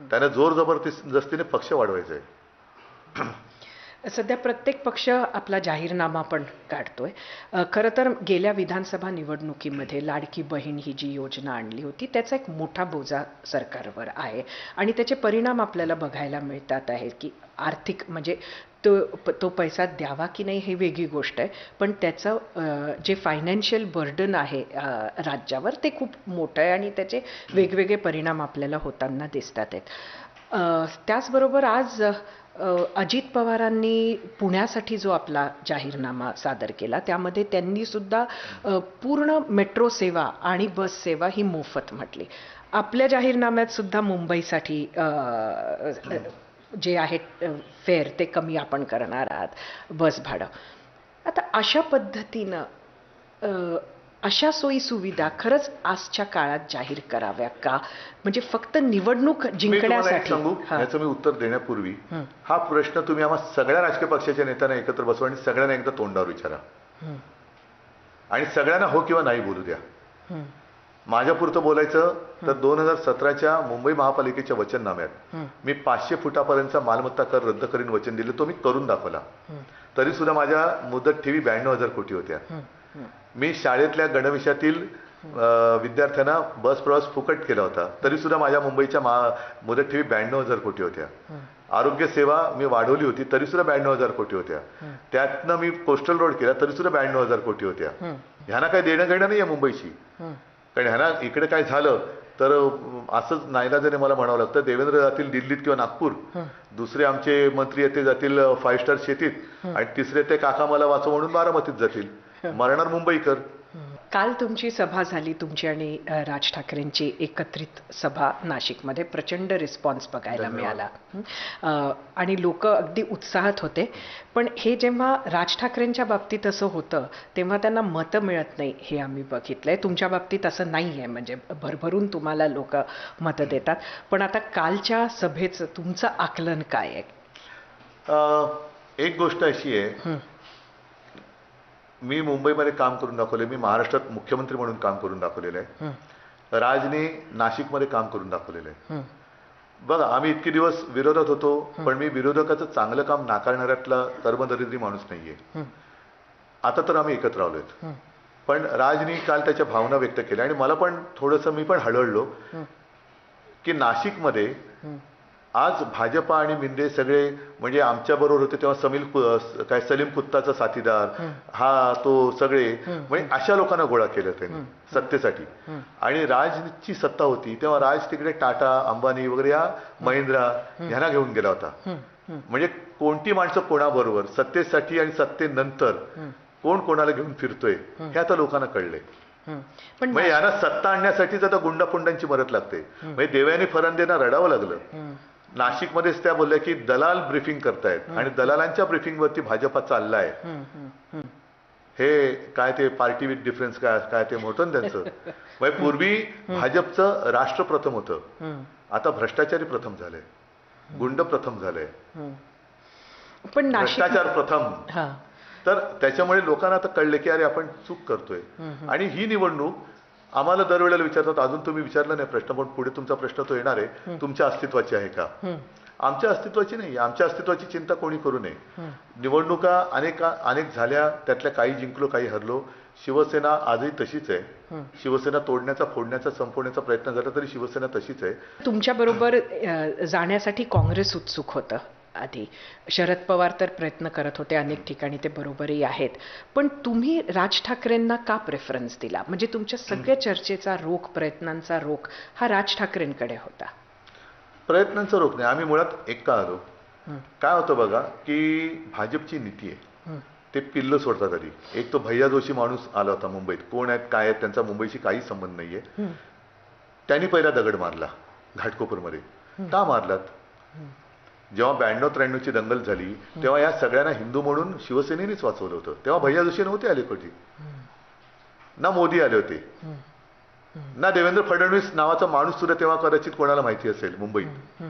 त्याने जोर जबरदस्तीने पक्ष वाढवायचा आहे. सध्या प्रत्येक पक्ष आपला जाहीरनामा पण काढतोय. खरं तर गेल्या विधानसभा निवडणुकीमध्ये लाडकी बहीण ही जी योजना आणली होती त्याचा एक मोठा बोजा सरकारवर आहे आणि त्याचे परिणाम आपल्याला बघायला मिळतात आहेत की आर्थिक म्हणजे तो पैसा द्यावा की नाही ही वेगळी गोष्ट आहे, पण त्याचं जे फायनान्शियल बर्डन आहे राज्यावर ते खूप मोठं आहे आणि त्याचे वेगवेगळे परिणाम आपल्याला होताना दिसतात आहेत. त्याचबरोबर आज अजित पवारांनी पुण्यासाठी जो आपला जाहीरनामा सादर केला त्यामध्ये त्यांनी सुद्धा पूर्ण मेट्रो सेवा आणि बस सेवा ही मोफत म्हटली. आपल्या जाहीरनाम्यात सुद्धा मुंबईसाठी जे आहे फेअर ते कमी आपण करणार आहात, बस भाडं. आता अशा पद्धतीनं अशा सोयी सुविधा खरंच आजच्या काळात जाहीर कराव्या का? म्हणजे फक्त निवडणूक जिंकण्यासाठी? सांगू याचं मी उत्तर देण्यापूर्वी हा प्रश्न तुम्ही आम्हा सगळ्या राजकीय पक्षाच्या नेत्यांना एकत्र बसवा आणि सगळ्यांना एकदा तोंडावर विचारा आणि सगळ्यांना हो किंवा नाही बोलू द्या. माझ्यापुरतं बोलायचं तर 2017च्या मुंबई महापालिकेच्या वचननाम्यात मी 500 फुटापर्यंतचा मालमत्ता कर रद्द करीन वचन दिलं, तो मी करून दाखवला. तरी सुद्धा माझ्या मुदत ठेवी 92,000 कोटी होत्या. मी शाळेतल्या गणवेशातील विद्यार्थ्यांना बस प्रवास फुकट केला होता, तरी सुद्धा माझ्या मुंबईच्या मुदत ठेवी 92,000 कोटी होत्या. आरोग्य सेवा मी वाढवली होती तरी सुद्धा 92,000 कोटी होत्या. त्यातनं मी कोस्टल रोड केला तरी सुद्धा 92,000 कोटी होत्या. ह्यांना काही देणं घेणं नाही आहे मुंबईची, कारण ह्यांना इकडे काय झालं तर असंच नाईलाजाने मला म्हणावं लागतं, देवेंद्र जातील दिल्लीत किंवा नागपूर, दुसरे आमचे मंत्री ते जातील 5 स्टार शेतीत आणि तिसरे ते काका मला वाचव म्हणून बारामतीत जातील. मरणार मुंबईकर. काल तुमची सभा झाली, तुमची आणि राज ठाकरेंची एकत्रित सभा नाशिकमध्ये. प्रचंड रिस्पॉन्स बघायला मिळाला आणि लोक अगदी उत्साहात होते. पण हे जेव्हा राज ठाकरेंच्या बाबतीत असं होतं तेव्हा त्यांना मतं मिळत नाही हे आम्ही बघितलंय. तुमच्या बाबतीत असं नाही आहे, म्हणजे भरभरून तुम्हाला लोक मतं देतात. पण आता कालच्या सभेचं तुमचं आकलन काय आहे? एक गोष्ट अशी आहे, मी मुंबईमध्ये काम करून दाखवले, मी महाराष्ट्रात मुख्यमंत्री म्हणून काम करून दाखवलेलं आहे. राजने नाशिकमध्ये काम करून दाखवलेलं आहे. बघा, आम्ही इतके दिवस विरोधात होतो, पण मी विरोधकाचं चांगलं काम नाकारणाऱ्यातला कर्मदरिद्री माणूस नाहीये. आता तर आम्ही एकत्र आलोय. पण राजनी काल त्याच्या भावना व्यक्त केल्या आणि मला पण थोडंसं मी पण हळहळलो की नाशिकमध्ये आज भाजपा आणि मिंदे सगळे म्हणजे आमच्या बरोबर होते तेव्हा सलीम कुत्ताचा साथीदार हा तो सगळे म्हणजे अशा लोकांना गोळा केलं त्यांनी सत्तेसाठी. आणि राजची सत्ता होती तेव्हा राज तिकडे टाटा अंबानी वगैरे या महिंद्रा ह्यांना घेऊन गेला होता. म्हणजे कोणती माणसं कोणाबरोबर सत्तेसाठी आणि सत्तेनंतर कोण कोणाला घेऊन फिरतोय हे आता लोकांना कळलंय. म्हणजे यांना सत्ता आणण्यासाठीच आता गुंडापुंडांची मदत लागते. म्हणजे देवयानी फरांदेंना रडावं लागलं. नाशिकमध्येच त्या बोलल्या की दलाल ब्रीफिंग करतायत आणि दलालांच्या ब्रीफिंगवरती भाजपा चाललाय. हे काय ते पार्टी विथ डिफरन्स काय ते मोठं त्यांचं. म्हणजे पूर्वी भाजपचं राष्ट्र प्रथम होतं, आता भ्रष्टाचारी प्रथम झालंय, गुंड प्रथम झालंय, पण भ्रष्टाचार प्रथम. तर त्याच्यामुळे लोकांना आता कळले की अरे आपण चूक करतोय. आणि ही निवडणूक आम्हाला दरवेळेला विचारतात, अजून तुम्ही विचारलं नाही प्रश्न, पण पुढे तुमचा प्रश्न तो येणार आहे, तुमच्या अस्तित्वाची आहे का? आमच्या अस्तित्वाची नाही. आमच्या अस्तित्वाची चिंता कोणी करू नये. निवडणुका अनेक झाल्या, त्यातल्या काही जिंकलो काही हरलो. शिवसेना आजही तशीच आहे. शिवसेना तोडण्याचा फोडण्याचा संपवण्याचा प्रयत्न झाला तरी शिवसेना तशीच आहे. तुमच्या बरोबर जाण्यासाठी काँग्रेस उत्सुक होतं आधी. शरद पवार तर प्रयत्न करत होते अनेक ठिकाणी, ते बरोबरही आहेत. पण तुम्ही राज ठाकरेंना का प्रेफरन्स दिला? म्हणजे तुमच्या सगळ्या चर्चेचा रोख, प्रयत्नांचा रोख हा राज ठाकरेंकडे होता. प्रयत्नांचा रोख नाही, आम्ही मुळात एकटा आलो. काय होतं बघा की भाजपची नीती आहे, ते पिल्लं सोडतात आधी. एक तो भैया जोशी माणूस आला होता मुंबईत, कोण आहेत काय आहेत त्यांचा मुंबईशी काही संबंध नाहीये. त्यांनी पहिला दगड मारला घाटकोपरमध्ये. का मारलात? जेव्हा 92-93ची दंगल झाली तेव्हा या सगळ्यांना हिंदू म्हणून शिवसेनेनेच वाचवलं होतं. तेव्हा भैया जोशी नव्हते आले कधी, ना मोदी आले होते, ना देवेंद्र फडणवीस नावाचा माणूस सुद्धा तेव्हा कदाचित कोणाला माहिती असेल मुंबईत.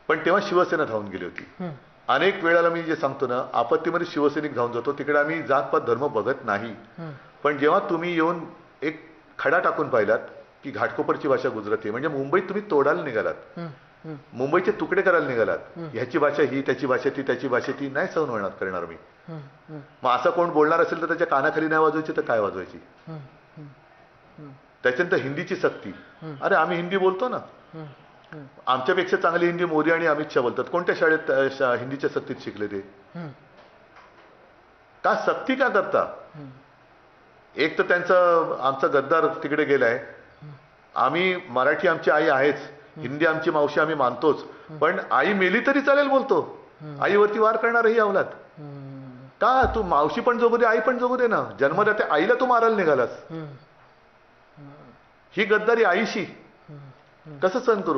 पण तेव्हा शिवसेना धावून गेली होती. अनेक वेळेला मी जे सांगतो ना, आपत्तीमध्ये शिवसैनिक धावून जातो, तिकडे आम्ही जातपात धर्म बघत नाही. पण जेव्हा तुम्ही येऊन एक खडा टाकून पाहिलात की घाटकोपरची भाषा गुजराती, म्हणजे मुंबईत तुम्ही तोडायला निघालात. मुंबईचे तुकडे करायला निघालात. ह्याची भाषा ही, त्याची भाषा ती, त्याची भाषा ती, नाही सहन करणार मी. मग असं कोण बोलणार असेल तर त्याच्या कानाखाली नाही वाजवायची तर काय वाजवायची. त्याच्यानंतर हिंदीची सक्ती. अरे आम्ही हिंदी बोलतो ना. आमच्यापेक्षा चांगली हिंदी मोदी आणि अमित शहा बोलतात. कोणत्या शाळेत हिंदीच्या सक्तीत शिकले ते? का सक्ती का करता? एक तर त्यांचं आमचा गद्दार तिकडे गेलाय. आम्ही मराठी आमची आई आहेच, हिंदी आमची मावशी आम्ही मानतोच, पण आई मेली तरी चालेल बोलतो. आईवरती वार करणारही अवलाद. का तू मावशी पण जगू दे, आई पण जगू दे ना. जन्मदात्या आईला तू मारायला निघालास. ही गद्दारी आईशी कसं सहन करू